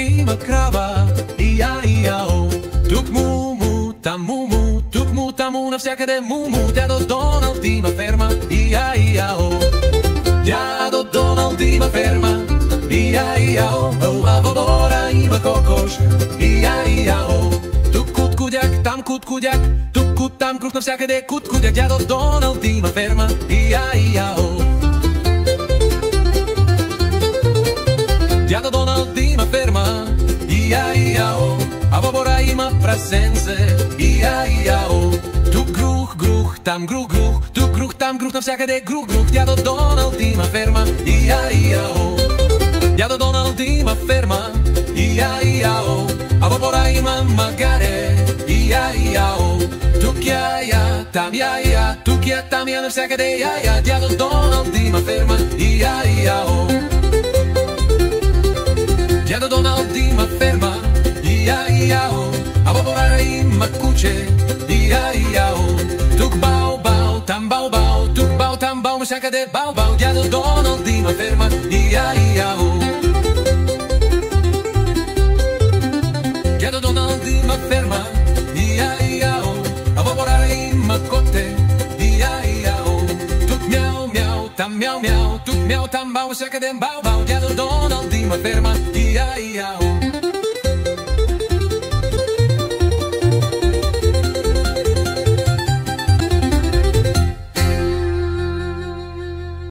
има крава, ия-ия-о. Тук му-му, там му-му, тук му, там му, навсякъде му-му. Дядо Доналд има ферма, ия-ия-о. Дядо Доналд има ферма, ия-ия-о. А в обора има кокошка, ия-ия-о. Тук куткудяк, там куткудяк, тук кут, там круг, навсякъде куткудяк. Дядо Доналд има ферма, ия-ия-о. Дядо Доналд има ферма, ия-ия-о. А в обора има прасенце, ия-ия-о. Тук грух, грух, там грух, грух, тук грух, там грух, навсякъде грух, грух. Дядо Доналд има ферма, ия-ия-о. Дядо Доналд има ферма, ия-ия-о. А в обора има магаре, ия-ия-о. Тук я-я, там я-я, тук я, там я, навсякъде я-я. Дядо Доналд има ферма, ия-ия-о. Дядо Доналд има ферма, ия-ия-о. А в обора има куче, ия-ия-о. Тук бау-бау, там бау-бау, тук бау, там бау, навсякъде бау-бау. Дядо Доналд има ферма, ия-ия-о. Дядо Доналд има ферма, ия-ия-о. А в обора има коте, ия-ия-о. Тук мяу-мяу, там мяу-мяу, тук мяу, там бау, навсякъде бау-бау. Дядо Доналд има ферма, ия-ия-о.